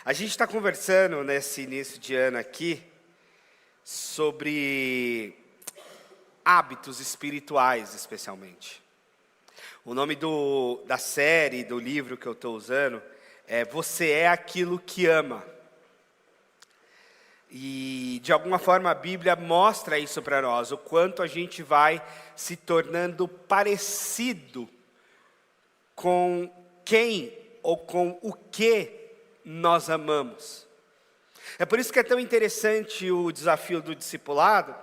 A gente está conversando nesse início de ano aqui sobre hábitos espirituais, especialmente. O nome da série, do livro que eu estou usando é Você é Aquilo que Ama. E, de alguma forma, a Bíblia mostra isso para nós, o quanto a gente vai se tornando parecido com quem ou com o que nós amamos. É por isso que é tão interessante o desafio do discipulado,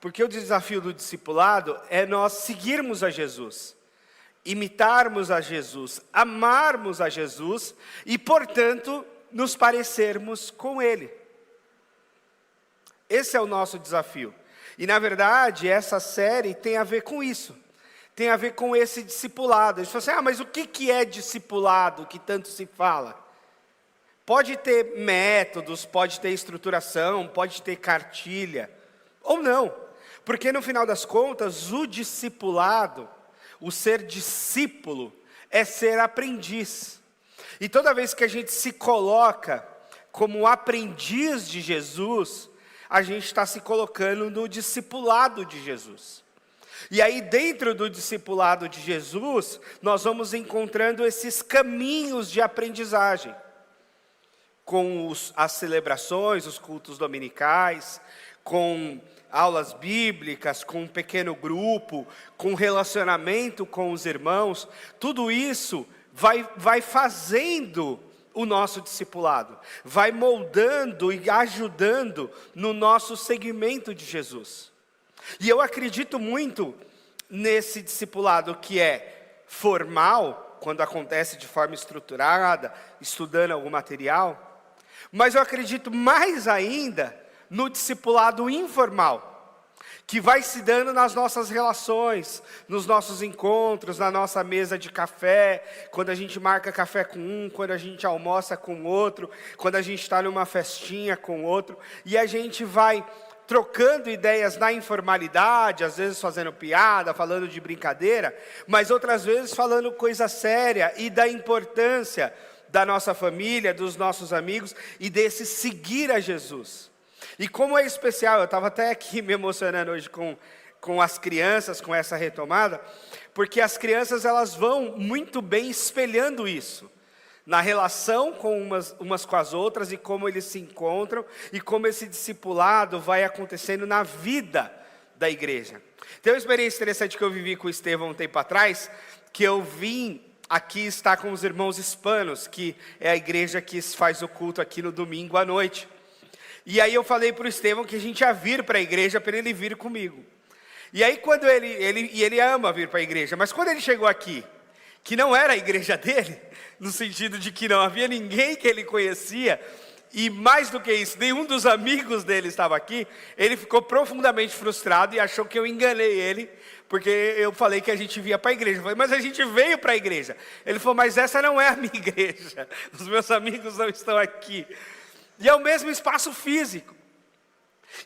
porque o desafio do discipulado é nós seguirmos a Jesus, imitarmos a Jesus, amarmos a Jesus e, portanto, nos parecermos com Ele. Esse é o nosso desafio. E, na verdade, essa série tem a ver com isso. Tem a ver com esse discipulado. Eles falam assim, mas o que é discipulado que tanto se fala? Pode ter métodos, pode ter estruturação, pode ter cartilha, ou não. Porque no final das contas, o discipulado, o ser discípulo, é ser aprendiz. E toda vez que a gente se coloca como aprendiz de Jesus, a gente está se colocando no discipulado de Jesus. E aí dentro do discipulado de Jesus, nós vamos encontrando esses caminhos de aprendizagem. Com as celebrações, os cultos dominicais, com aulas bíblicas, com um pequeno grupo, com relacionamento com os irmãos, tudo isso vai fazendo o nosso discipulado, vai moldando e ajudando no nosso seguimento de Jesus. E eu acredito muito nesse discipulado que é formal, quando acontece de forma estruturada, estudando algum material, mas eu acredito mais ainda no discipulado informal, que vai se dando nas nossas relações, nos nossos encontros, na nossa mesa de café, quando a gente marca café com um, quando a gente almoça com outro, quando a gente está numa festinha com outro, e a gente vai trocando ideias na informalidade, às vezes fazendo piada, falando de brincadeira, mas outras vezes falando coisa séria e da importância da nossa família, dos nossos amigos e desse seguir a Jesus. E como é especial, eu estava até aqui me emocionando hoje com as crianças, com essa retomada, porque as crianças elas vão muito bem espelhando isso, na relação com umas com as outras e como eles se encontram e como esse discipulado vai acontecendo na vida da igreja. Tem uma experiência interessante que eu vivi com o Estevão um tempo atrás, que eu vim aqui estar com os irmãos hispanos, que é a igreja que faz o culto aqui no domingo à noite. E aí eu falei para o Estevão que a gente ia vir para a igreja para ele vir comigo. E aí quando ele ama vir para a igreja, mas quando ele chegou aqui, que não era a igreja dele, no sentido de que não havia ninguém que ele conhecia, e mais do que isso, nenhum dos amigos dele estava aqui, ele ficou profundamente frustrado e achou que eu enganei ele, porque eu falei que a gente vinha para a igreja. Eu falei, mas a gente veio para a igreja. Ele falou, mas essa não é a minha igreja, os meus amigos não estão aqui. E é o mesmo espaço físico.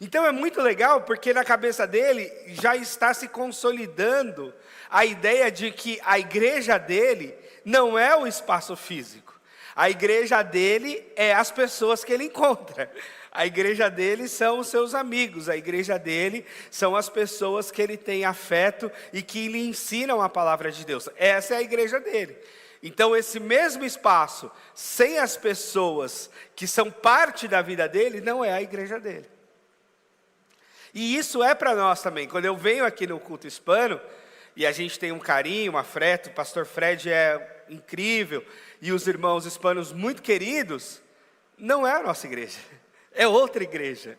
Então é muito legal, porque na cabeça dele já está se consolidando a ideia de que a igreja dele não é o espaço físico. A igreja dele é as pessoas que ele encontra. A igreja dele são os seus amigos. A igreja dele são as pessoas que ele tem afeto e que lhe ensinam a palavra de Deus. Essa é a igreja dele. Então esse mesmo espaço, sem as pessoas que são parte da vida dele, não é a igreja dele. E isso é para nós também. Quando eu venho aqui no culto hispano, e a gente tem um carinho, um afeto, o pastor Fred é incrível, e os irmãos hispanos muito queridos, não é a nossa igreja, é outra igreja.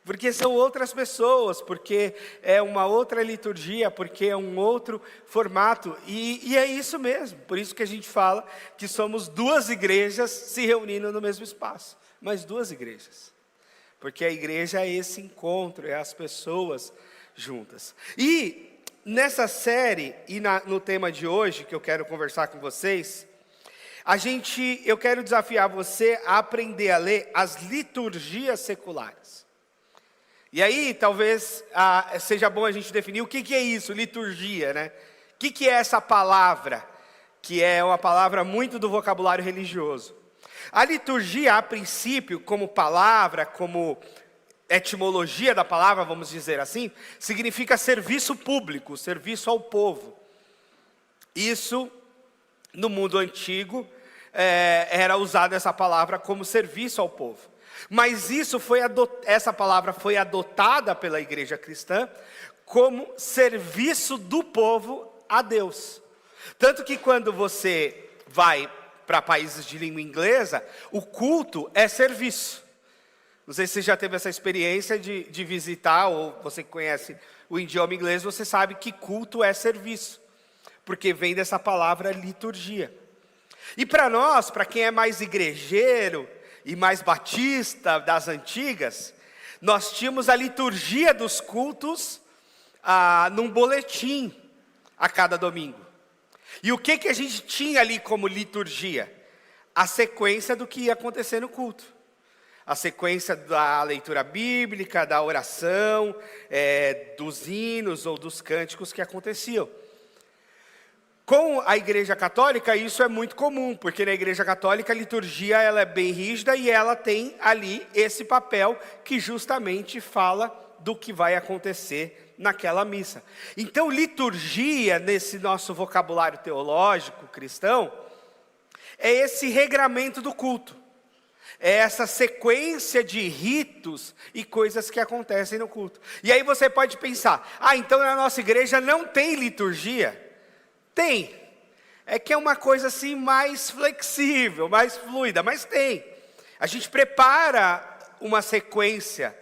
Porque são outras pessoas, porque é uma outra liturgia, porque é um outro formato, e é isso mesmo. Por isso que a gente fala que somos duas igrejas se reunindo no mesmo espaço, mas duas igrejas. Porque a igreja é esse encontro, é as pessoas juntas. E nessa série, e no tema de hoje, que eu quero conversar com vocês, eu quero desafiar você a aprender a ler as liturgias seculares. E aí, talvez, seja bom a gente definir o que é isso, liturgia, né? O que é essa palavra, que é uma palavra muito do vocabulário religioso. A liturgia, a princípio, como palavra, como etimologia da palavra, vamos dizer assim, significa serviço público, serviço ao povo. Isso, no mundo antigo, era usada essa palavra como serviço ao povo. Mas essa palavra foi adotada pela igreja cristã como serviço do povo a Deus. Tanto que quando você vai para países de língua inglesa, o culto é serviço. Não sei se você já teve essa experiência de visitar, ou você conhece o idioma inglês, você sabe que culto é serviço, porque vem dessa palavra liturgia. E para nós, para quem é mais igrejeiro e mais batista das antigas, nós tínhamos a liturgia dos cultos num boletim a cada domingo. E o que a gente tinha ali como liturgia? A sequência do que ia acontecer no culto. A sequência da leitura bíblica, da oração, dos hinos ou dos cânticos que aconteciam. Com a Igreja Católica, isso é muito comum, porque na Igreja Católica a liturgia ela é bem rígida e ela tem ali esse papel que justamente fala do que vai acontecer naquela missa. Então, liturgia, nesse nosso vocabulário teológico cristão, é esse regramento do culto. É essa sequência de ritos e coisas que acontecem no culto. E aí você pode pensar, então na nossa igreja não tem liturgia? Tem. É que é uma coisa assim mais flexível, mais fluida, mas tem. A gente prepara uma sequência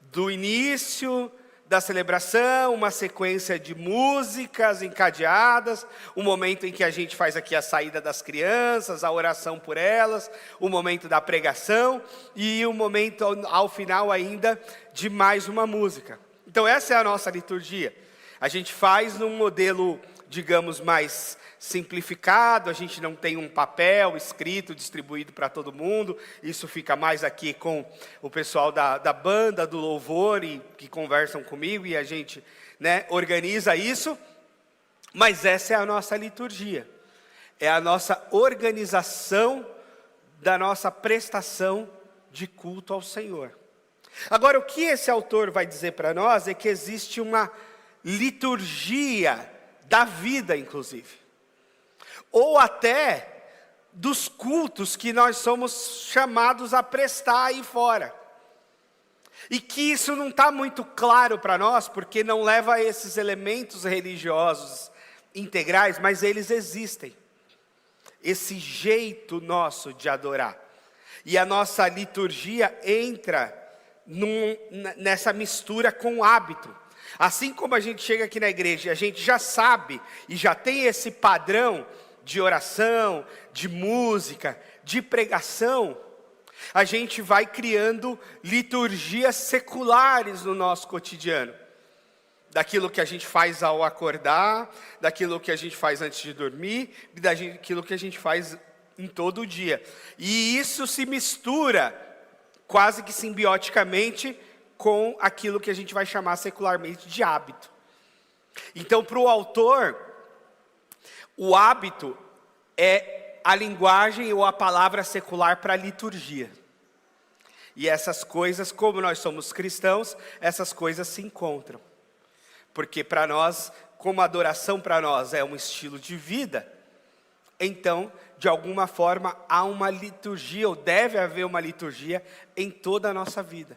do início da celebração, uma sequência de músicas encadeadas, o momento em que a gente faz aqui a saída das crianças, a oração por elas, o momento da pregação e o momento ao final ainda de mais uma música. Então essa é a nossa liturgia. A gente faz num modelo, digamos, mais simplificado, a gente não tem um papel escrito, distribuído para todo mundo, isso fica mais aqui com o pessoal da banda, do louvor, e que conversam comigo, e a gente organiza isso, mas essa é a nossa liturgia, é a nossa organização da nossa prestação de culto ao Senhor. Agora, o que esse autor vai dizer para nós é que existe uma liturgia da vida, inclusive, ou até dos cultos que nós somos chamados a prestar aí fora, e que isso não está muito claro para nós, porque não leva a esses elementos religiosos integrais, mas eles existem, esse jeito nosso de adorar, e a nossa liturgia entra nessa mistura com o hábito. Assim como a gente chega aqui na igreja e a gente já sabe e já tem esse padrão de oração, de música, de pregação, a gente vai criando liturgias seculares no nosso cotidiano. Daquilo que a gente faz ao acordar, daquilo que a gente faz antes de dormir, daquilo que a gente faz em todo o dia. E isso se mistura quase que simbioticamente com aquilo que a gente vai chamar secularmente de hábito. Então, para o autor, o hábito é a linguagem ou a palavra secular para a liturgia. E essas coisas, como nós somos cristãos, essas coisas se encontram. Porque para nós, como a adoração para nós é um estilo de vida, então, de alguma forma, há uma liturgia, ou deve haver uma liturgia em toda a nossa vida,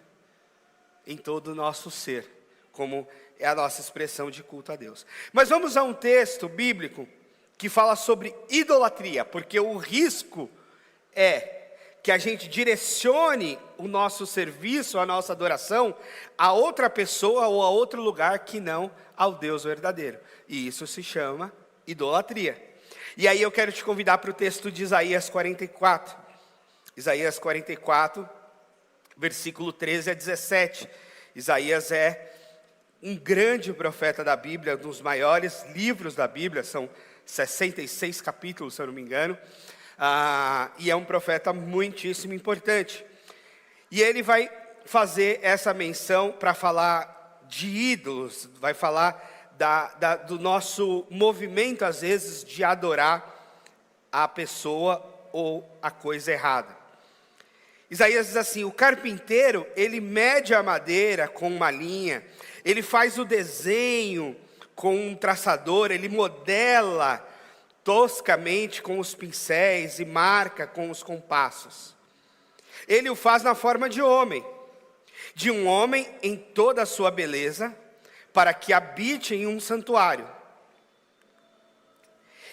em todo o nosso ser, como é a nossa expressão de culto a Deus. Mas vamos a um texto bíblico que fala sobre idolatria, porque o risco é que a gente direcione o nosso serviço, a nossa adoração, a outra pessoa ou a outro lugar que não ao Deus verdadeiro. E isso se chama idolatria. E aí eu quero te convidar para o texto de Isaías 44. Isaías 44, versículo 13 a 17. Isaías é um grande profeta da Bíblia, um dos maiores livros da Bíblia, são 66 capítulos, se eu não me engano, e é um profeta muitíssimo importante. E ele vai fazer essa menção para falar de ídolos, vai falar do nosso movimento, às vezes, de adorar a pessoa ou a coisa errada. Isaías diz assim: o carpinteiro, ele mede a madeira com uma linha, ele faz o desenho com um traçador, ele modela toscamente com os pincéis e marca com os compassos. Ele o faz na forma de um homem em toda a sua beleza, para que habite em um santuário.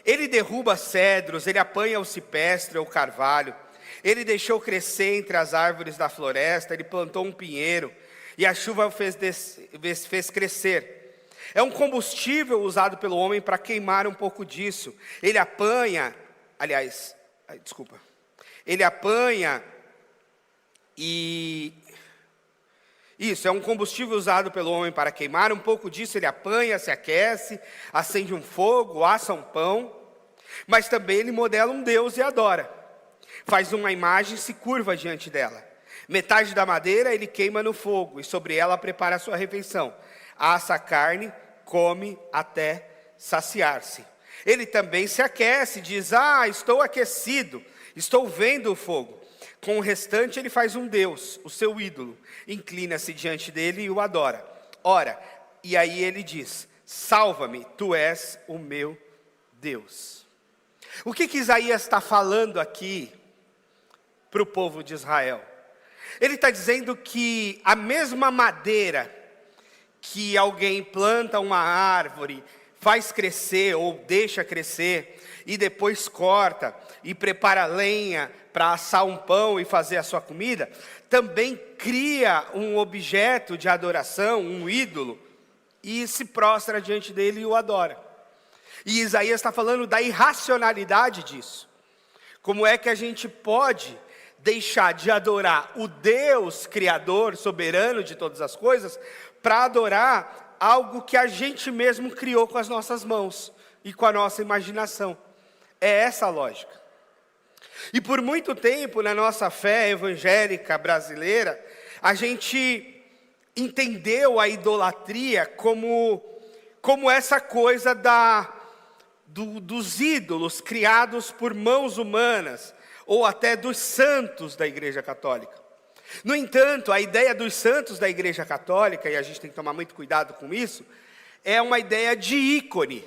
Ele derruba cedros, ele apanha o ciprestre ou o carvalho, ele deixou crescer entre as árvores da floresta, ele plantou um pinheiro, e a chuva o fez crescer. É um combustível usado pelo homem para queimar um pouco disso. Ele apanha e... Isso, é um combustível usado pelo homem para queimar, um pouco disso ele apanha, se aquece, acende um fogo, assa um pão, mas também ele modela um Deus e adora. Faz uma imagem e se curva diante dela. Metade da madeira ele queima no fogo, e sobre ela prepara a sua refeição. Assa a carne, come até saciar-se. Ele também se aquece, diz: estou aquecido, estou vendo o fogo. Com o restante ele faz um Deus, o seu ídolo, inclina-se diante dele e o adora. Ora, e aí ele diz: salva-me, tu és o meu Deus. O que Isaías está falando aqui para o povo de Israel? Ele está dizendo que a mesma madeira que alguém planta uma árvore, faz crescer ou deixa crescer, e depois corta e prepara lenha para assar um pão e fazer a sua comida, também cria um objeto de adoração, um ídolo, e se prostra diante dele e o adora. E Isaías está falando da irracionalidade disso. Como é que a gente pode deixar de adorar o Deus Criador, soberano de todas as coisas, para adorar algo que a gente mesmo criou com as nossas mãos e com a nossa imaginação? É essa a lógica. E por muito tempo na nossa fé evangélica brasileira, a gente entendeu a idolatria como essa coisa dos ídolos criados por mãos humanas, ou até dos santos da Igreja Católica. No entanto, a ideia dos santos da Igreja Católica, e a gente tem que tomar muito cuidado com isso, é uma ideia de ícone.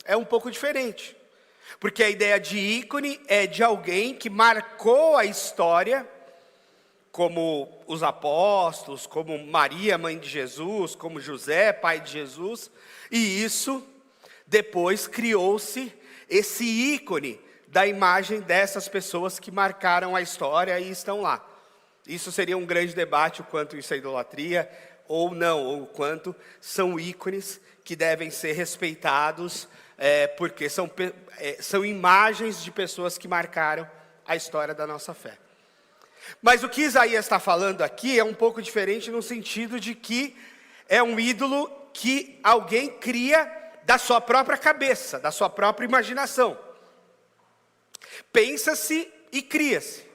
É um pouco diferente. Porque a ideia de ícone é de alguém que marcou a história, como os apóstolos, como Maria, mãe de Jesus, como José, pai de Jesus, e isso depois criou-se esse ícone da imagem dessas pessoas que marcaram a história e estão lá. Isso seria um grande debate, o quanto isso é idolatria ou não, ou o quanto são ícones que devem ser respeitados, porque são imagens de pessoas que marcaram a história da nossa fé. Mas o que Isaías está falando aqui é um pouco diferente no sentido de que é um ídolo que alguém cria da sua própria cabeça, da sua própria imaginação. Pensa-se e cria-se.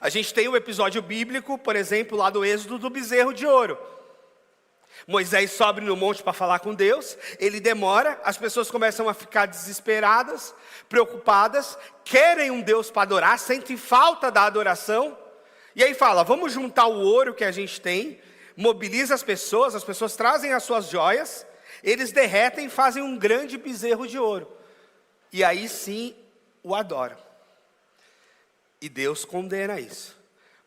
A gente tem um episódio bíblico, por exemplo, lá do Êxodo, do bezerro de ouro. Moisés sobe no monte para falar com Deus, ele demora, as pessoas começam a ficar desesperadas, preocupadas, querem um Deus para adorar, sentem falta da adoração, e aí fala: vamos juntar o ouro que a gente tem, mobiliza as pessoas trazem as suas joias, eles derretem e fazem um grande bezerro de ouro, e aí sim o adoram. E Deus condena isso,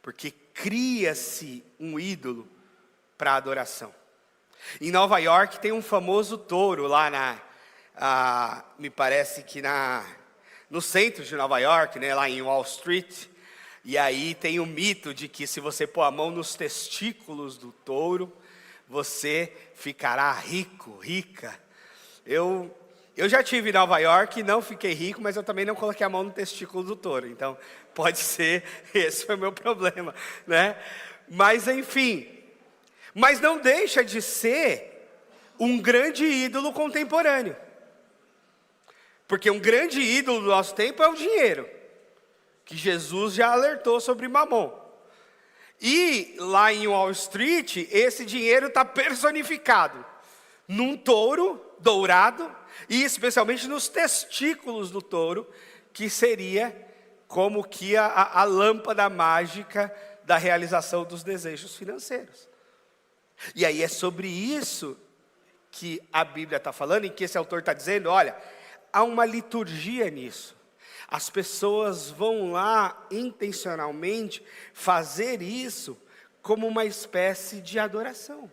porque cria-se um ídolo para adoração. Em Nova York tem um famoso touro lá me parece que no centro de Nova York, né, lá em Wall Street. E aí tem o mito de que se você pôr a mão nos testículos do touro, você ficará rico, rica. Eu já estive em Nova York e não fiquei rico, mas eu também não coloquei a mão no testículo do touro. Então, pode ser, esse foi o meu problema, né? Mas enfim, mas não deixa de ser um grande ídolo contemporâneo. Porque um grande ídolo do nosso tempo é o dinheiro, que Jesus já alertou sobre Mamon. E lá em Wall Street, esse dinheiro está personificado num touro dourado, e especialmente nos testículos do touro, que seria como que a lâmpada mágica da realização dos desejos financeiros. E aí é sobre isso que a Bíblia está falando, em que esse autor está dizendo, olha, há uma liturgia nisso. As pessoas vão lá intencionalmente fazer isso como uma espécie de adoração,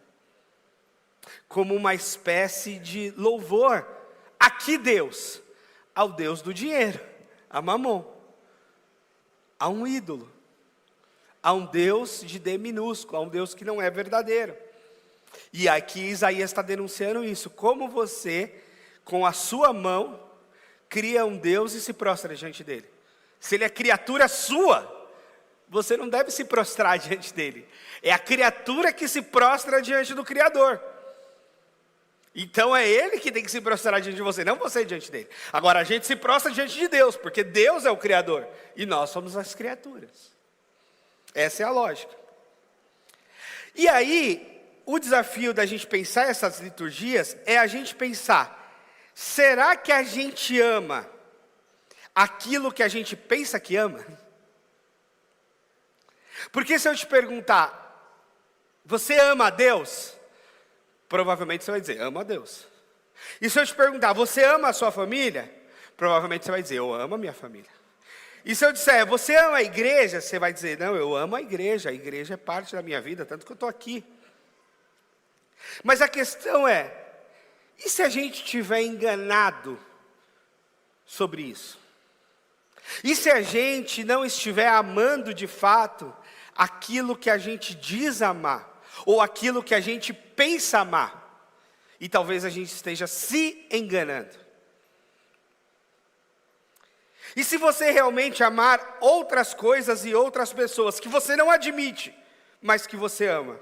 como uma espécie de louvor. A que Deus? Ao Deus do dinheiro, a Mamon, a um ídolo, a um Deus de D minúsculo, a um Deus que não é verdadeiro. E aqui Isaías está denunciando isso, como você, com a sua mão, cria um Deus e se prostra diante dele. Se ele é criatura sua, você não deve se prostrar diante dele. É a criatura que se prostra diante do Criador. Então é ele que tem que se prostrar diante de você, não você diante dele. Agora a gente se prostra diante de Deus, porque Deus é o Criador e nós somos as criaturas. Essa é a lógica. E aí, o desafio da gente pensar essas liturgias é a gente pensar, será que a gente ama aquilo que a gente pensa que ama? Porque se eu te perguntar, você ama a Deus? Provavelmente você vai dizer, amo a Deus. E se eu te perguntar, você ama a sua família? Provavelmente você vai dizer, eu amo a minha família. E se eu disser, você ama a igreja? Você vai dizer, não, eu amo a igreja é parte da minha vida, tanto que eu estou aqui. Mas a questão é, e se a gente estiver enganado sobre isso? E se a gente não estiver amando de fato aquilo que a gente diz amar? Ou aquilo que a gente pensa amar? E talvez a gente esteja se enganando. E se você realmente amar outras coisas e outras pessoas que você não admite, mas que você ama?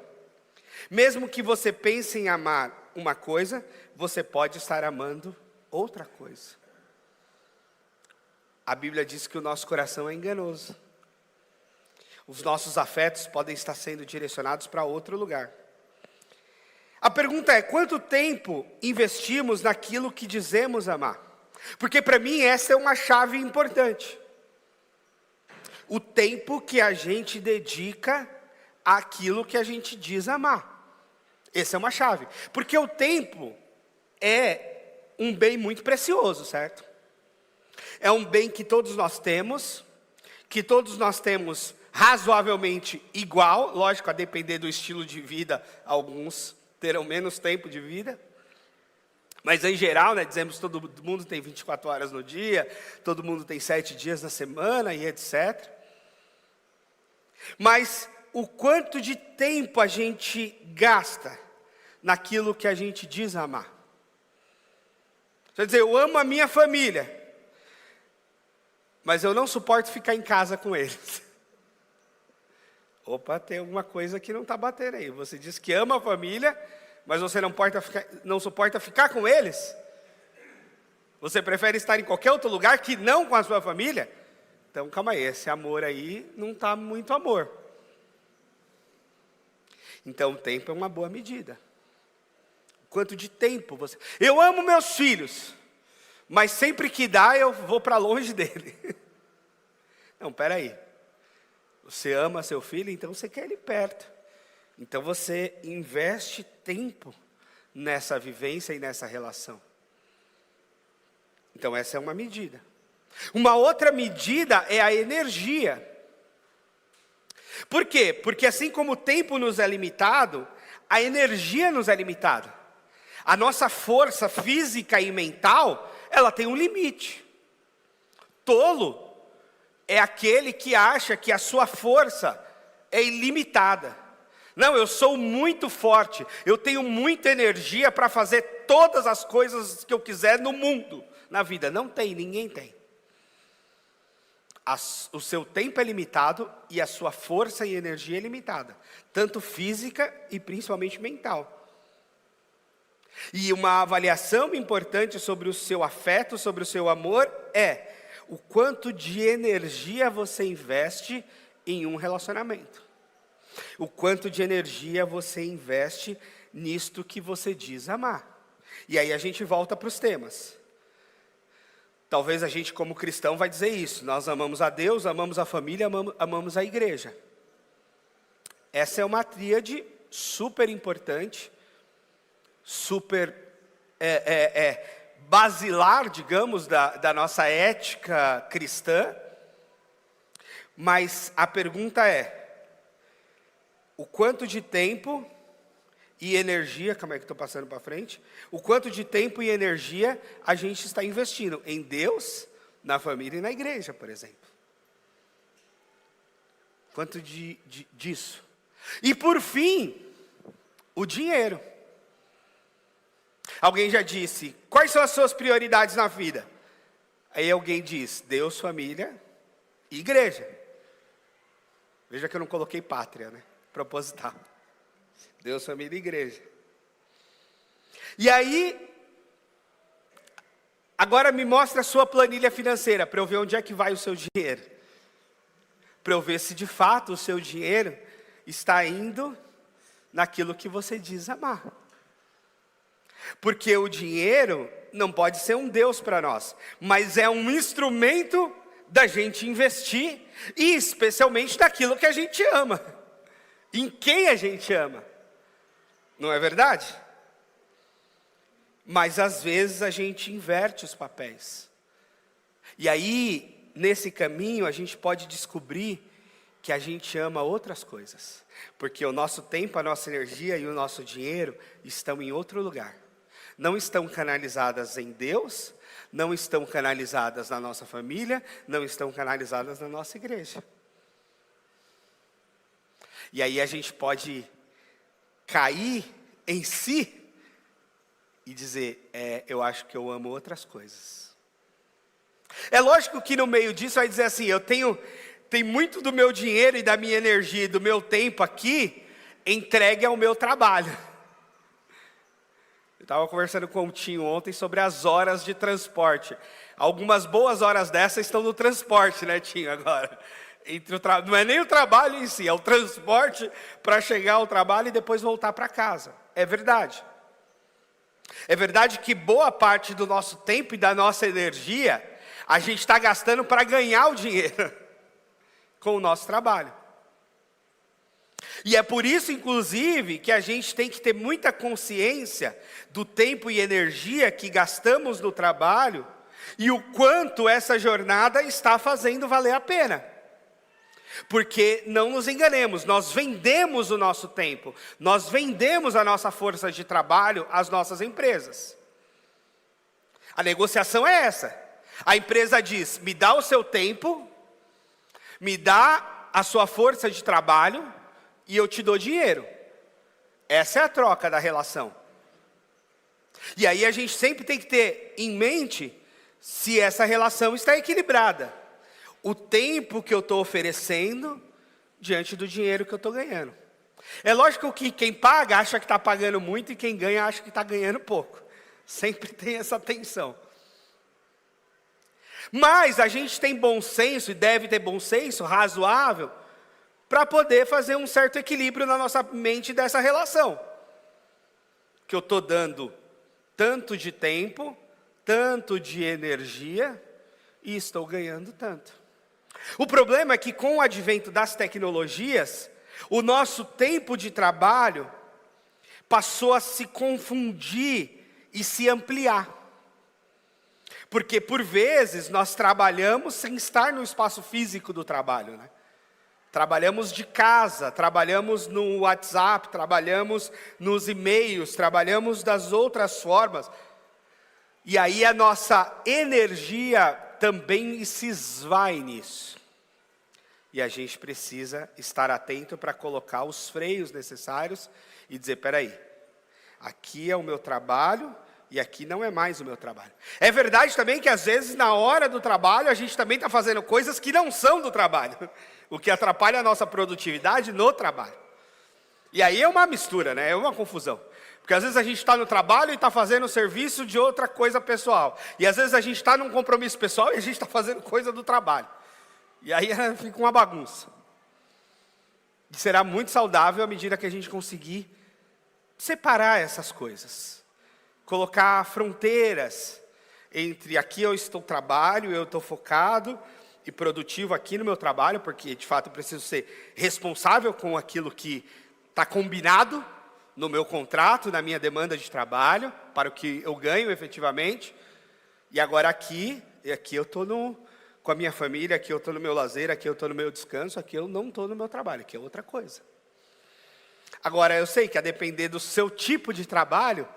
Mesmo que você pense em amar uma coisa, você pode estar amando outra coisa. A Bíblia diz que o nosso coração é enganoso. Os nossos afetos podem estar sendo direcionados para outro lugar. A pergunta é, quanto tempo investimos naquilo que dizemos amar? Porque para mim essa é uma chave importante. O tempo que a gente dedica àquilo que a gente diz amar. Essa é uma chave. Porque o tempo é um bem muito precioso, certo? É um bem que todos nós temos, razoavelmente igual, lógico, a depender do estilo de vida, alguns terão menos tempo de vida, mas em geral, dizemos que todo mundo tem 24 horas no dia, todo mundo tem 7 dias na semana e etc. Mas o quanto de tempo a gente gasta naquilo que a gente diz amar? Quer dizer, eu amo a minha família, mas eu não suporto ficar em casa com eles. Opa, tem alguma coisa que não está batendo aí. Você diz que ama a família, mas você não suporta ficar com eles? Você prefere estar em qualquer outro lugar que não com a sua família? Então, calma aí, esse amor aí não está muito amor. Então, o tempo é uma boa medida. Quanto de tempo você... Eu amo meus filhos, mas sempre que dá eu vou para longe dele. Não, peraí. Você ama seu filho, então você quer ele perto. Então você investe tempo nessa vivência e nessa relação. Então essa é uma medida. Uma outra medida é a energia. Por quê? Porque assim como o tempo nos é limitado, a energia nos é limitada. A nossa força física e mental, ela tem um limite. Tolo é aquele que acha que a sua força é ilimitada. Não, eu sou muito forte, eu tenho muita energia para fazer todas as coisas que eu quiser no mundo, na vida. Não tem, ninguém tem. O seu tempo é limitado e a sua força e energia é limitada, tanto física e principalmente mental. E uma avaliação importante sobre o seu afeto, sobre o seu amor é o quanto de energia você investe em um relacionamento. O quanto de energia você investe nisto que você diz amar. E aí a gente volta para os temas. Talvez a gente como cristão vai dizer isso. Nós amamos a Deus, amamos a família, amamos a igreja. Essa é uma tríade super importante, super basilar, digamos, da nossa ética cristã. Mas a pergunta é, o quanto de tempo e energia, como é que estou passando para frente? O quanto de tempo e energia a gente está investindo em Deus, na família e na igreja, por exemplo. Quanto disso? E por fim, o dinheiro. Alguém já disse, quais são as suas prioridades na vida? Aí alguém diz, Deus, família e igreja. Veja que eu não coloquei pátria, né? Proposital. Deus, família e igreja. E aí, agora me mostra a sua planilha financeira, para eu ver onde é que vai o seu dinheiro. Para eu ver se de fato o seu dinheiro está indo naquilo que você diz amar. Porque o dinheiro não pode ser um Deus para nós, mas é um instrumento da gente investir, e especialmente naquilo que a gente ama, em quem a gente ama. Não é verdade? Mas às vezes a gente inverte os papéis. E aí, nesse caminho, a gente pode descobrir que a gente ama outras coisas. Porque o nosso tempo, a nossa energia e o nosso dinheiro estão em outro lugar. Não estão canalizadas em Deus, não estão canalizadas na nossa família, não estão canalizadas na nossa igreja. E aí a gente pode cair em si e dizer, eu acho que eu amo outras coisas. É lógico que no meio disso vai dizer assim, tem muito do meu dinheiro e da minha energia e do meu tempo aqui entregue ao meu trabalho. Eu estava conversando com o Tinho ontem sobre as horas de transporte. Algumas boas horas dessas estão no transporte, né, Tinho, agora. Não é nem o trabalho em si, é o transporte para chegar ao trabalho e depois voltar para casa. É verdade. É verdade que boa parte do nosso tempo e da nossa energia, a gente está gastando para ganhar o dinheiro com o nosso trabalho. E é por isso, inclusive, que a gente tem que ter muita consciência do tempo e energia que gastamos no trabalho e o quanto essa jornada está fazendo valer a pena. Porque, não nos enganemos, nós vendemos o nosso tempo, nós vendemos a nossa força de trabalho às nossas empresas. A negociação é essa. A empresa diz, me dá o seu tempo, me dá a sua força de trabalho e eu te dou dinheiro. Essa é a troca da relação. E aí a gente sempre tem que ter em mente se essa relação está equilibrada. O tempo que eu estou oferecendo diante do dinheiro que eu estou ganhando. É lógico que quem paga acha que está pagando muito e quem ganha acha que está ganhando pouco. Sempre tem essa tensão. Mas a gente tem bom senso e deve ter bom senso razoável para poder fazer um certo equilíbrio na nossa mente dessa relação. Que eu estou dando tanto de tempo, tanto de energia e estou ganhando tanto. O problema é que com o advento das tecnologias, o nosso tempo de trabalho passou a se confundir e se ampliar. Porque por vezes nós trabalhamos sem estar no espaço físico do trabalho, né? Trabalhamos de casa, trabalhamos no WhatsApp, trabalhamos nos e-mails, trabalhamos das outras formas. E aí a nossa energia também se esvai nisso. E a gente precisa estar atento para colocar os freios necessários e dizer, peraí, aqui é o meu trabalho e aqui não é mais o meu trabalho. É verdade também que às vezes na hora do trabalho a gente também está fazendo coisas que não são do trabalho, o que atrapalha a nossa produtividade no trabalho. E aí é uma mistura, né? É uma confusão. Porque às vezes a gente está no trabalho e está fazendo serviço de outra coisa pessoal. E às vezes a gente está num compromisso pessoal e a gente está fazendo coisa do trabalho. E aí fica uma bagunça. E será muito saudável à medida que a gente conseguir separar essas coisas. Colocar fronteiras. entre aqui eu estou trabalho, eu estou focado e produtivo aqui no meu trabalho, porque de fato eu preciso ser responsável com aquilo que está combinado no meu contrato, na minha demanda de trabalho, para o que eu ganho efetivamente. E agora aqui eu estou com a minha família, aqui eu estou no meu lazer, aqui eu estou no meu descanso, aqui eu não estou no meu trabalho, aqui é outra coisa. Agora, eu sei que a depender do seu tipo de trabalho,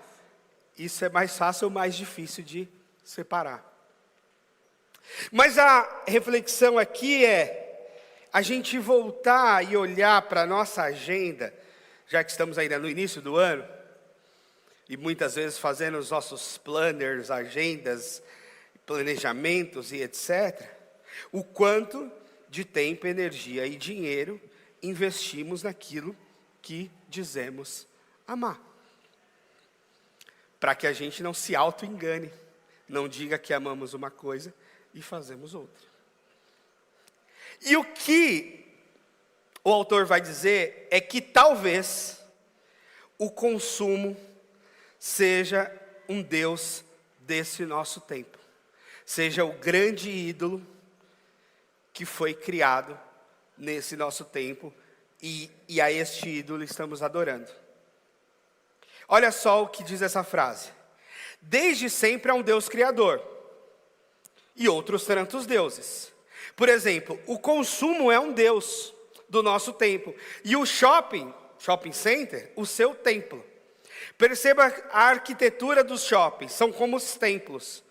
isso é mais fácil ou mais difícil de separar. Mas a reflexão aqui é a gente voltar e olhar para a nossa agenda, já que estamos ainda no início do ano, e muitas vezes fazendo os nossos planners, agendas, planejamentos e etc., o quanto de tempo, energia e dinheiro investimos naquilo que dizemos amar. Para que a gente não se auto-engane, não diga que amamos uma coisa e fazemos outra. E o que o autor vai dizer é que talvez o consumo seja um Deus desse nosso tempo, seja o grande ídolo que foi criado nesse nosso tempo, e a este ídolo estamos adorando. Olha só o que diz essa frase: desde sempre há um Deus criador, e outros tantos deuses. Por exemplo, o consumo é um Deus do nosso tempo, e o shopping center, o seu templo. Perceba a arquitetura dos shoppings, são como os templos,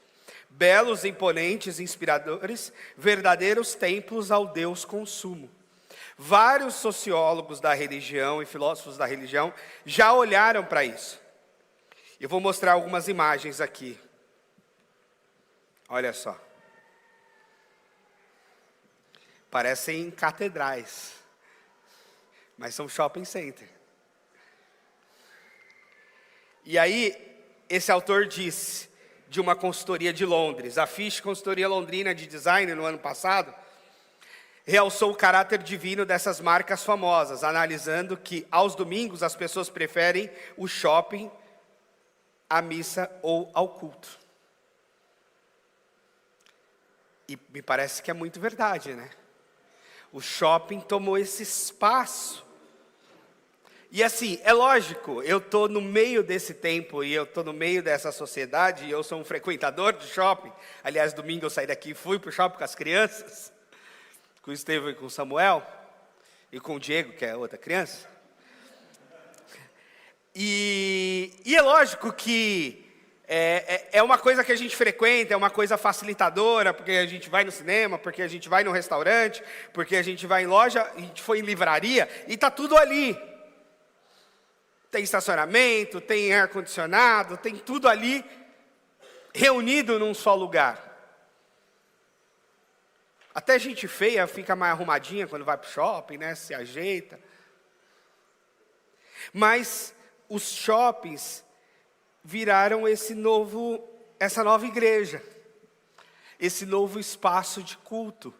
belos, imponentes, inspiradores, verdadeiros templos ao Deus consumo. Vários sociólogos da religião e filósofos da religião já olharam para isso. Eu vou mostrar algumas imagens aqui. Olha só. Parecem catedrais, mas são shopping center. E aí, esse autor disse, de uma consultoria de Londres, a Fish Consultoria Londrina de Design, no ano passado, realçou o caráter divino dessas marcas famosas, analisando que aos domingos as pessoas preferem o shopping à missa ou ao culto. E me parece que é muito verdade, né? O shopping tomou esse espaço. E assim, é lógico, eu estou no meio desse tempo e eu estou no meio dessa sociedade, e eu sou um frequentador de shopping. Aliás, domingo eu saí daqui e fui para o shopping com as crianças, com o Estevão e com o Samuel, e com o Diego, que é outra criança. E é lógico que é uma coisa que a gente frequenta, é uma coisa facilitadora, porque a gente vai no cinema, porque a gente vai no restaurante, porque a gente vai em loja, a gente foi em livraria, e está tudo ali. Tem estacionamento, tem ar-condicionado, tem tudo ali reunido num só lugar. Até gente feia fica mais arrumadinha quando vai para o shopping, né? Se ajeita. Mas os shoppings viraram essa nova igreja, esse novo espaço de culto,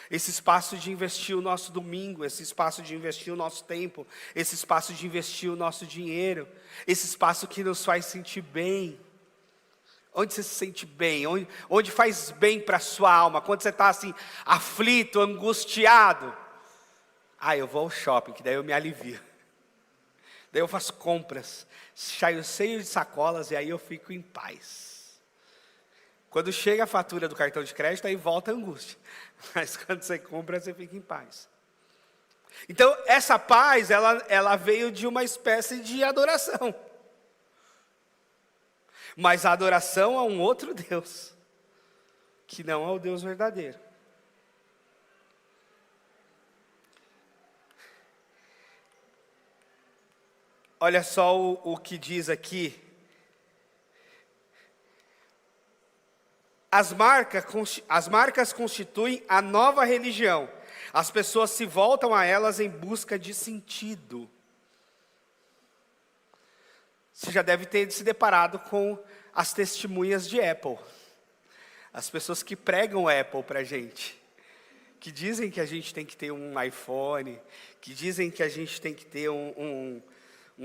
esse espaço de investir o nosso domingo, esse espaço de investir o nosso tempo, esse espaço de investir o nosso dinheiro, esse espaço que nos faz sentir bem. Onde você se sente bem, onde faz bem para a sua alma, quando você está assim, aflito, angustiado. Eu vou ao shopping, que daí eu me alivio. Daí eu faço compras, saio cheio de sacolas e aí eu fico em paz. Quando chega a fatura do cartão de crédito, aí volta a angústia. Mas quando você compra, você fica em paz. Então, essa paz, ela veio de uma espécie de adoração. Mas a adoração a um outro Deus, que não é o Deus verdadeiro. Olha só o que diz aqui. As marcas constituem a nova religião. As pessoas se voltam a elas em busca de sentido. Você já deve ter se deparado com as testemunhas de Apple. As pessoas que pregam Apple para a gente. Que dizem que a gente tem que ter um iPhone. Que dizem que a gente tem que ter um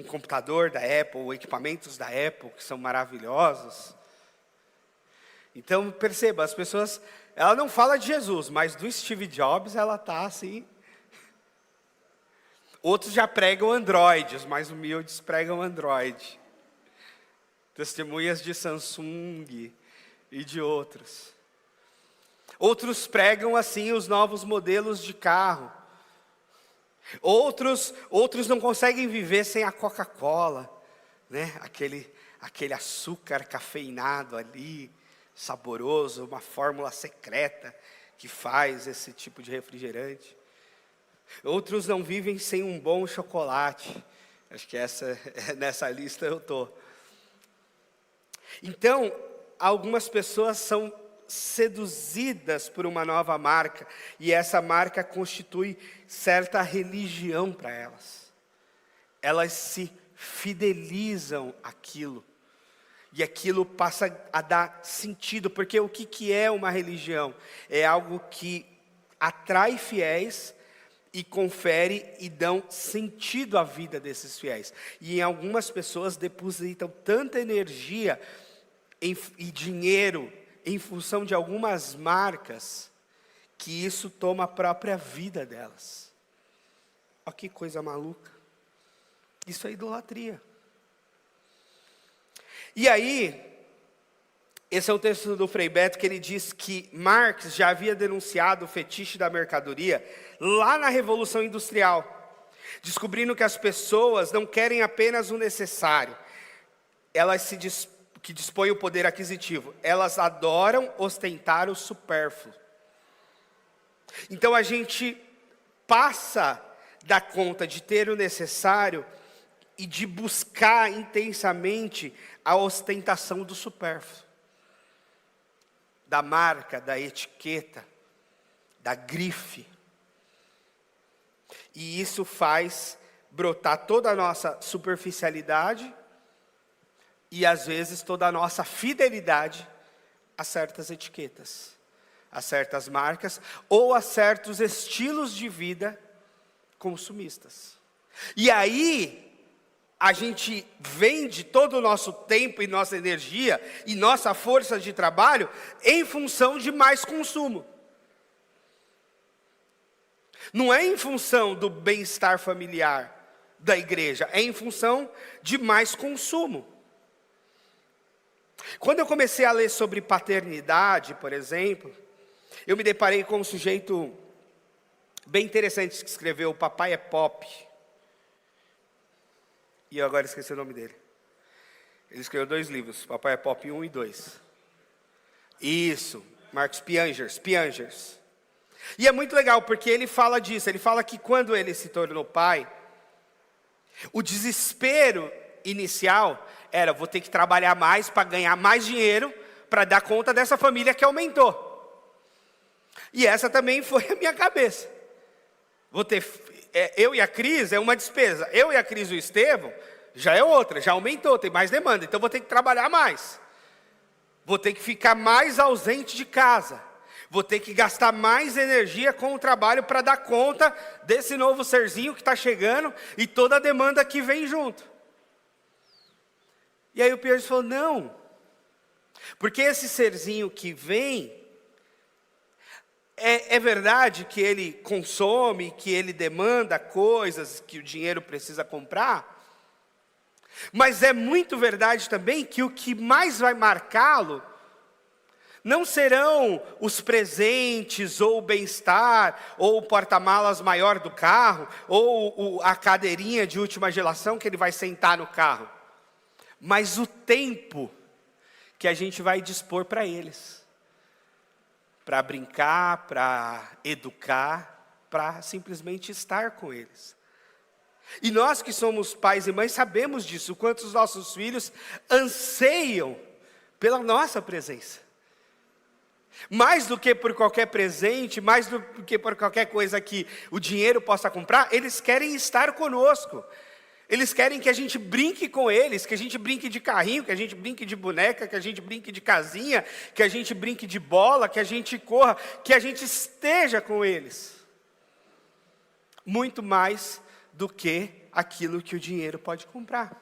computador da Apple, equipamentos da Apple, que são maravilhosos. Então perceba, as pessoas, ela não fala de Jesus, mas do Steve Jobs ela está assim. Outros já pregam Android, os mais humildes pregam Android. Testemunhas de Samsung e de outros. Outros pregam assim os novos modelos de carro. Outros não conseguem viver sem a Coca-Cola, né? Aquele açúcar cafeinado ali, saboroso, uma fórmula secreta que faz esse tipo de refrigerante. Outros não vivem sem um bom chocolate. Acho que nessa lista eu estou. Então, algumas pessoas são seduzidas por uma nova marca, e essa marca constitui certa religião para elas. Elas se fidelizam àquilo, e aquilo passa a dar sentido, porque o que é uma religião? É algo que atrai fiéis e confere e dão sentido à vida desses fiéis. E em algumas pessoas depositam tanta energia e dinheiro em função de algumas marcas, que isso toma a própria vida delas. Olha que coisa maluca. Isso é idolatria. E aí, esse é um texto do Frei Beto, que ele diz que Marx já havia denunciado o fetiche da mercadoria lá na Revolução Industrial, descobrindo que as pessoas não querem apenas o necessário, elas que dispõem o poder aquisitivo, elas adoram ostentar o supérfluo. Então a gente passa da conta de ter o necessário e de buscar intensamente a ostentação do supérfluo, da marca, da etiqueta, da grife. E isso faz brotar toda a nossa superficialidade e às vezes toda a nossa fidelidade a certas etiquetas, a certas marcas ou a certos estilos de vida consumistas. E aí a gente vende todo o nosso tempo e nossa energia e nossa força de trabalho em função de mais consumo. Não é em função do bem-estar familiar da igreja, é em função de mais consumo. Quando eu comecei a ler sobre paternidade, por exemplo, eu me deparei com um sujeito bem interessante que escreveu O Papai é Pop. E eu agora esqueci o nome dele. Ele escreveu 2 livros, Papai é Pop 1 e 2. Isso, Marcos Piangers. E é muito legal, porque ele fala disso, ele fala que quando ele se tornou pai, o desespero inicial era, vou ter que trabalhar mais para ganhar mais dinheiro, para dar conta dessa família que aumentou. E essa também foi a minha cabeça. Eu e a Cris é uma despesa, eu e a Cris e o Estevão já é outra, já aumentou, tem mais demanda, então vou ter que trabalhar mais. Vou ter que ficar mais ausente de casa. Vou ter que gastar mais energia com o trabalho para dar conta desse novo serzinho que está chegando e toda a demanda que vem junto. E aí o Piangers falou, não, porque esse serzinho que vem, é verdade que ele consome, que ele demanda coisas que o dinheiro precisa comprar, mas é muito verdade também que o que mais vai marcá-lo não serão os presentes, ou o bem-estar, ou o porta-malas maior do carro, ou a cadeirinha de última geração que ele vai sentar no carro, mas o tempo que a gente vai dispor para eles, para brincar, para educar, para simplesmente estar com eles. E nós que somos pais e mães sabemos disso, o quanto os nossos filhos anseiam pela nossa presença. Mais do que por qualquer presente, mais do que por qualquer coisa que o dinheiro possa comprar, eles querem estar conosco. Eles querem que a gente brinque com eles, que a gente brinque de carrinho, que a gente brinque de boneca, que a gente brinque de casinha, que a gente brinque de bola, que a gente corra, que a gente esteja com eles. Muito mais do que aquilo que o dinheiro pode comprar.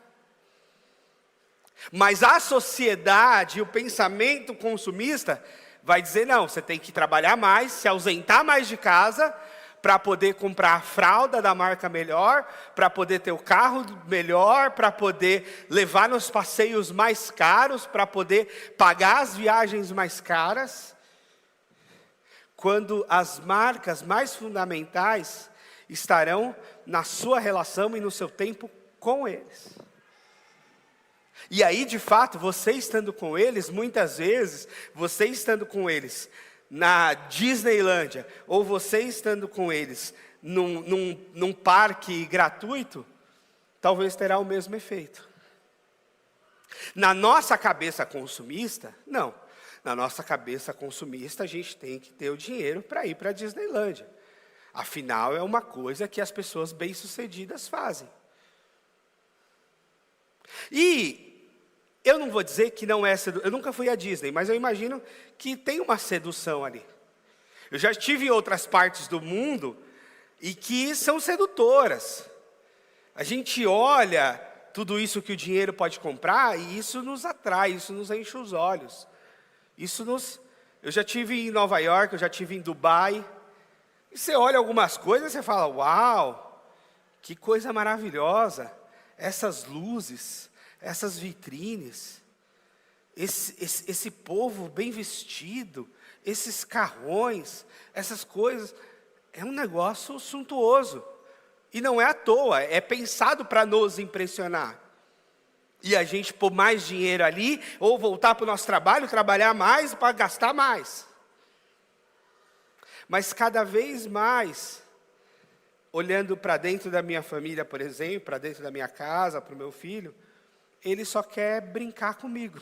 Mas a sociedade, o pensamento consumista, vai dizer, não, você tem que trabalhar mais, se ausentar mais de casa, para poder comprar a fralda da marca melhor, para poder ter o carro melhor, para poder levar nos passeios mais caros, para poder pagar as viagens mais caras. Quando as marcas mais fundamentais estarão na sua relação e no seu tempo com eles. E aí, de fato, você estando com eles, muitas vezes, você estando com eles na Disneylândia, ou você estando com eles num parque gratuito, talvez terá o mesmo efeito. Na nossa cabeça consumista, não. Na nossa cabeça consumista, a gente tem que ter o dinheiro para ir para a Disneylândia. Afinal, é uma coisa que as pessoas bem-sucedidas fazem. E eu não vou dizer que não é sedução. Eu nunca fui à Disney, mas eu imagino que tem uma sedução ali. Eu já estive em outras partes do mundo e que são sedutoras. A gente olha tudo isso que o dinheiro pode comprar e isso nos atrai, isso nos enche os olhos. Eu já estive em Nova York, eu já estive em Dubai. E você olha algumas coisas e você fala, uau, que coisa maravilhosa. Essas luzes, essas vitrines, esse povo bem vestido, esses carrões, essas coisas, é um negócio suntuoso. E não é à toa, é pensado para nos impressionar. E a gente pôr mais dinheiro ali, ou voltar para o nosso trabalho, trabalhar mais para gastar mais. Mas cada vez mais, olhando para dentro da minha família, por exemplo, para dentro da minha casa, para o meu filho, ele só quer brincar comigo.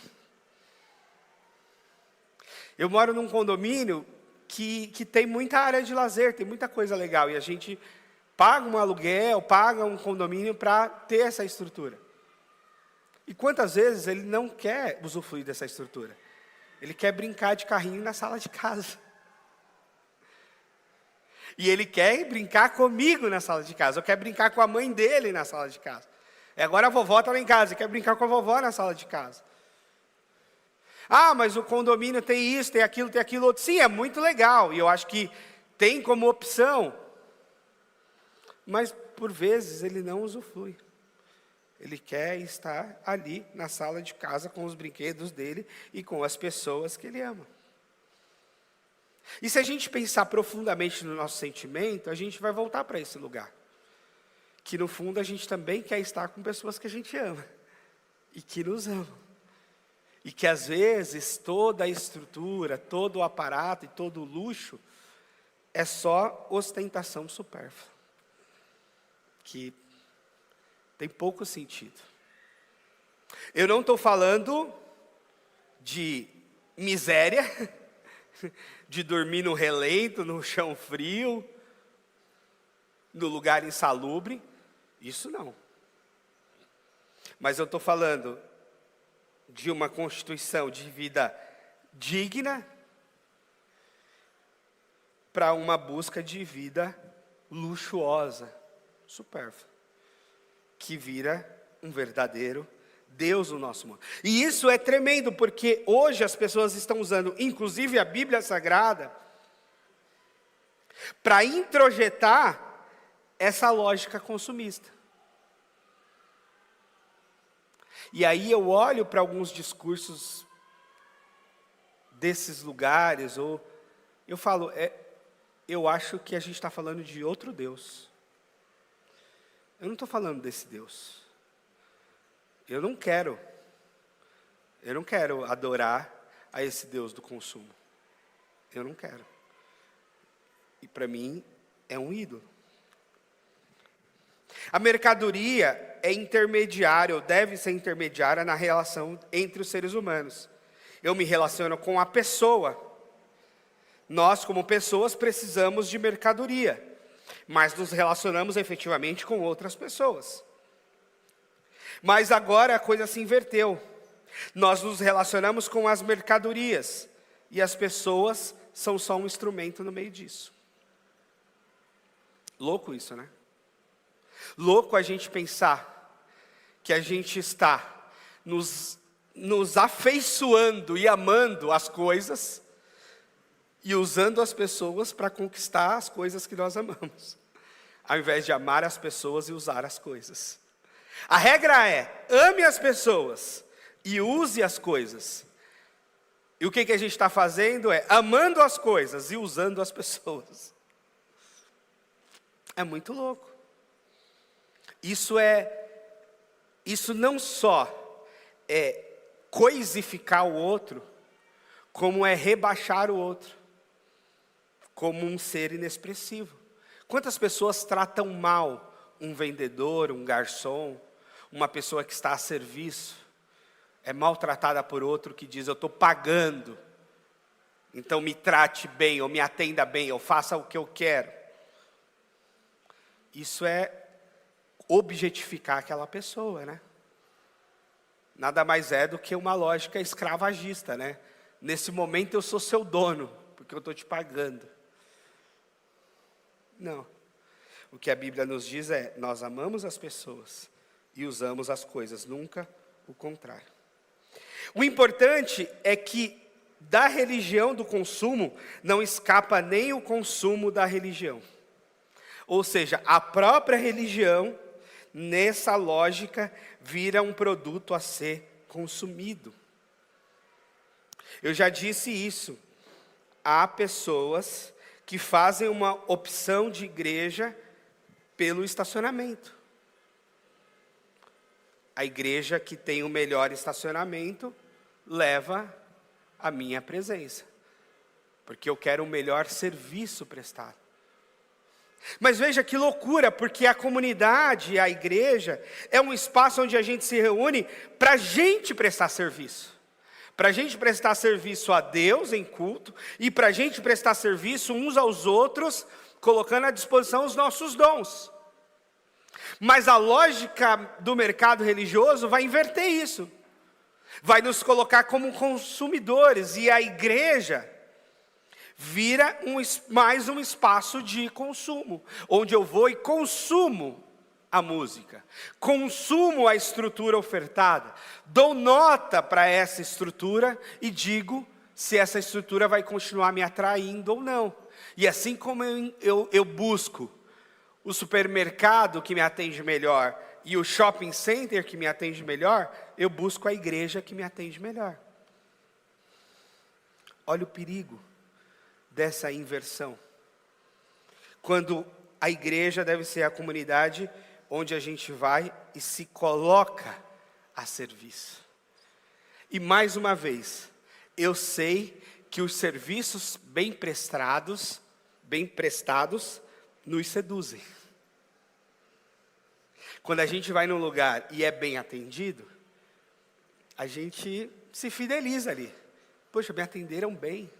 Eu moro num condomínio que tem muita área de lazer, tem muita coisa legal, e a gente paga um aluguel, paga um condomínio para ter essa estrutura. E quantas vezes ele não quer usufruir dessa estrutura? Ele quer brincar de carrinho na sala de casa. E ele quer brincar comigo na sala de casa, ou quer brincar com a mãe dele na sala de casa. E agora a vovó está lá em casa, quer brincar com a vovó na sala de casa. Ah, mas o condomínio tem isso, tem aquilo outro. Sim, é muito legal, e eu acho que tem como opção. Mas, por vezes, ele não usufrui. Ele quer estar ali na sala de casa com os brinquedos dele e com as pessoas que ele ama. E se a gente pensar profundamente no nosso sentimento, a gente vai voltar para esse lugar. Que no fundo a gente também quer estar com pessoas que a gente ama. E que nos amam. E que às vezes toda a estrutura, todo o aparato e todo o luxo é só ostentação supérflua. Que tem pouco sentido. Eu não estou falando de miséria, de dormir no relento, no chão frio, no lugar insalubre, isso não. Mas eu estou falando de uma constituição de vida digna para uma busca de vida luxuosa, supérflua, que vira um verdadeiro Deus no nosso mundo. E isso é tremendo, porque hoje as pessoas estão usando, inclusive a Bíblia Sagrada, para introjetar essa lógica consumista. E aí eu olho para alguns discursos desses lugares, ou eu falo, eu acho que a gente está falando de outro Deus. Eu não estou falando desse Deus. Eu não quero adorar a esse Deus do consumo. Eu não quero. E para mim é um ídolo. A mercadoria é intermediária, ou deve ser intermediária na relação entre os seres humanos. Eu me relaciono com a pessoa. Nós, como pessoas, precisamos de mercadoria, mas nos relacionamos efetivamente com outras pessoas. Mas agora a coisa se inverteu. Nós nos relacionamos com as mercadorias, e as pessoas são só um instrumento no meio disso. Louco isso, né? Louco a gente pensar que a gente está nos nos afeiçoando e amando as coisas e usando as pessoas para conquistar as coisas que nós amamos, ao invés de amar as pessoas e usar as coisas. A regra é: ame as pessoas e use as coisas. E o que a gente está fazendo é amando as coisas e usando as pessoas. É muito louco. Isso não só é coisificar o outro, como é rebaixar o outro, como um ser inexpressivo. Quantas pessoas tratam mal um vendedor, um garçom, uma pessoa que está a serviço, é maltratada por outro que diz: eu estou pagando, então me trate bem, ou me atenda bem, ou faça o que eu quero. Isso é objetificar aquela pessoa, né? Nada mais é do que uma lógica escravagista, né? Nesse momento eu sou seu dono, porque eu estou te pagando. Não. O que a Bíblia nos diz é: nós amamos as pessoas e usamos as coisas, nunca o contrário. O importante é que da religião do consumo não escapa nem o consumo da religião. Ou seja, a própria religião, nessa lógica, vira um produto a ser consumido. Eu já disse isso. Há pessoas que fazem uma opção de igreja pelo estacionamento. A igreja que tem o melhor estacionamento leva a minha presença, porque eu quero o melhor serviço prestado. Mas veja que loucura, porque a comunidade, a igreja, é um espaço onde a gente se reúne para a gente prestar serviço. Para a gente prestar serviço a Deus em culto, e para a gente prestar serviço uns aos outros, colocando à disposição os nossos dons. Mas a lógica do mercado religioso vai inverter isso. Vai nos colocar como consumidores, e a igreja vira mais um espaço de consumo, onde eu vou e consumo a música, consumo a estrutura ofertada, dou nota para essa estrutura e digo se essa estrutura vai continuar me atraindo ou não. E assim como eu busco o supermercado que me atende melhor e o shopping center que me atende melhor, eu busco a igreja que me atende melhor. Olha o perigo dessa inversão. Quando a igreja deve ser a comunidade onde a gente vai e se coloca a serviço. E mais uma vez, eu sei que os serviços bem prestados nos seduzem. Quando a gente vai num lugar e é bem atendido, a gente se fideliza ali. Poxa, me atenderam bem.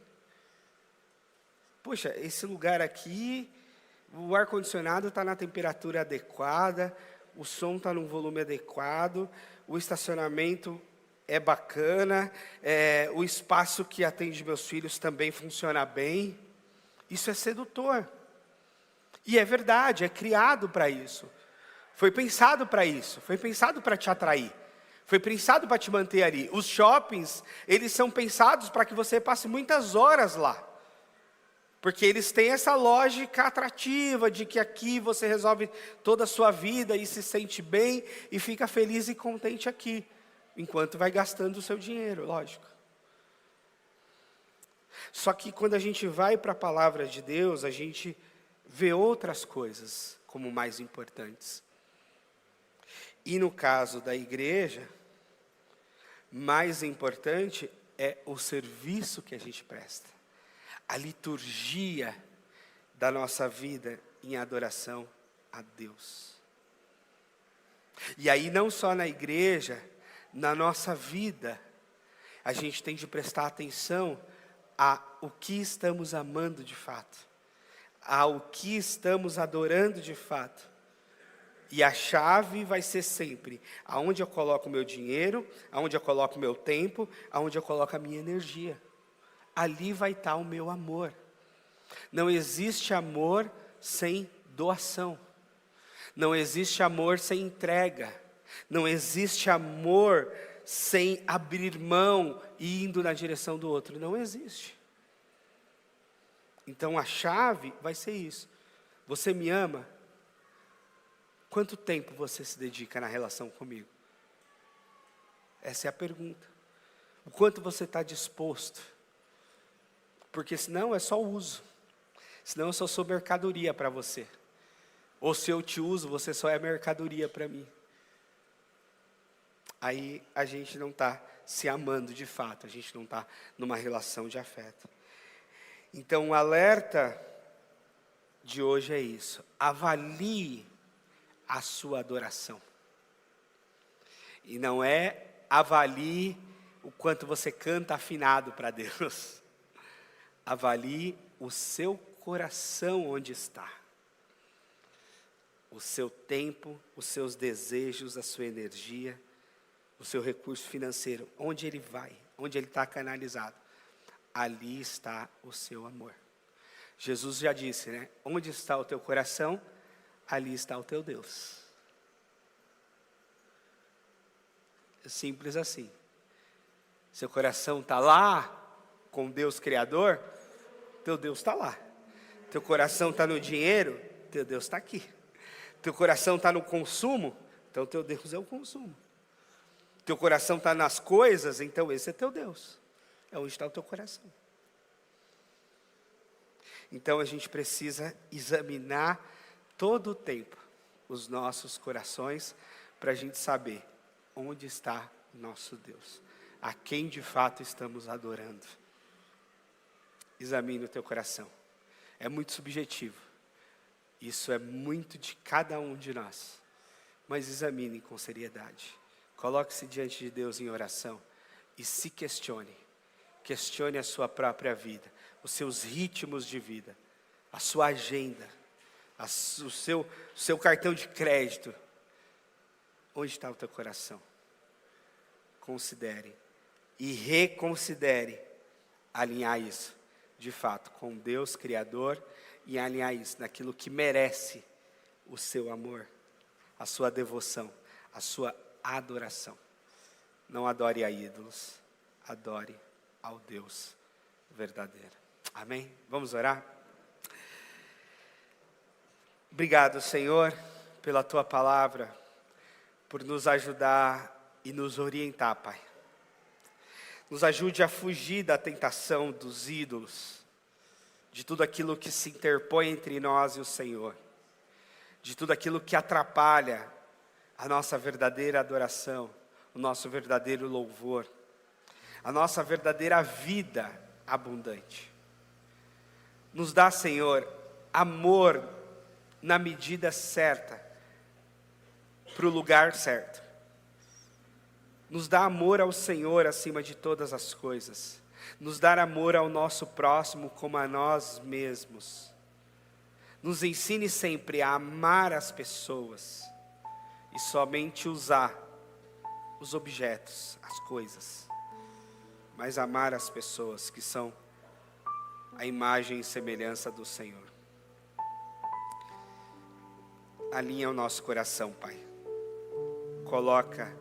Poxa, esse lugar aqui, o ar-condicionado está na temperatura adequada, o som está num volume adequado, o estacionamento é bacana, o espaço que atende meus filhos também funciona bem. Isso é sedutor. E é verdade, é criado para isso. Foi pensado para isso, foi pensado para te atrair. Foi pensado para te manter ali. Os shoppings, eles são pensados para que você passe muitas horas lá. Porque eles têm essa lógica atrativa de que aqui você resolve toda a sua vida e se sente bem e fica feliz e contente aqui, enquanto vai gastando o seu dinheiro, lógico. Só que quando a gente vai para a palavra de Deus, a gente vê outras coisas como mais importantes. E no caso da igreja, mais importante é o serviço que a gente presta. A liturgia da nossa vida em adoração a Deus. E aí não só na igreja, na nossa vida, a gente tem de prestar atenção a o que estamos amando de fato, ao que estamos adorando de fato. E a chave vai ser sempre aonde eu coloco o meu dinheiro, aonde eu coloco o meu tempo, aonde eu coloco a minha energia. Ali vai estar o meu amor. Não existe amor sem doação. Não existe amor sem entrega. Não existe amor sem abrir mão e indo na direção do outro. Não existe. Então a chave vai ser isso. Você me ama? Quanto tempo você se dedica na relação comigo? Essa é a pergunta. O quanto você está disposto? Porque senão é só uso. Senão eu só sou mercadoria para você. Ou se eu te uso, você só é mercadoria para mim. Aí a gente não está se amando de fato. A gente não está numa relação de afeto. Então o alerta de hoje é isso. Avalie a sua adoração. E não é avalie o quanto você canta afinado para Deus. Avalie o seu coração onde está. O seu tempo, os seus desejos, a sua energia, o seu recurso financeiro. Onde ele vai, onde ele está canalizado. Ali está o seu amor. Jesus já disse, né? Onde está o teu coração, ali está o teu Deus. É simples assim. Seu coração está lá, com Deus Criador, teu Deus está lá. Teu coração está no dinheiro, teu Deus está aqui. Teu coração está no consumo, então teu Deus é o consumo. Teu coração está nas coisas, então esse é teu Deus. É onde está o teu coração. Então a gente precisa examinar todo o tempo os nossos corações para a gente saber onde está o nosso Deus. A quem de fato estamos adorando. Examine o teu coração. É muito subjetivo. Isso é muito de cada um de nós. Mas examine com seriedade. Coloque-se diante de Deus em oração e se questione. Questione a sua própria vida, os seus ritmos de vida, a sua agenda, o seu cartão de crédito. Onde está o teu coração? Considere e reconsidere alinhar isso, de fato, com Deus Criador e alinhar isso naquilo que merece o seu amor, a sua devoção, a sua adoração. Não adore a ídolos, adore ao Deus verdadeiro. Amém? Vamos orar? Obrigado, Senhor, pela Tua palavra, por nos ajudar e nos orientar, Pai. Nos ajude a fugir da tentação dos ídolos, de tudo aquilo que se interpõe entre nós e o Senhor, de tudo aquilo que atrapalha a nossa verdadeira adoração, o nosso verdadeiro louvor, a nossa verdadeira vida abundante. Nos dá, Senhor, amor na medida certa, para o lugar certo. Nos dá amor ao Senhor acima de todas as coisas. Nos dá amor ao nosso próximo como a nós mesmos. Nos ensine sempre a amar as pessoas e somente usar os objetos, as coisas, mas amar as pessoas que são a imagem e semelhança do Senhor. Alinha o nosso coração, Pai. Coloca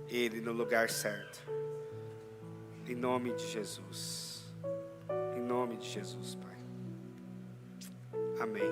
Ele no lugar certo. Em nome de Jesus. Em nome de Jesus, Pai. Amém.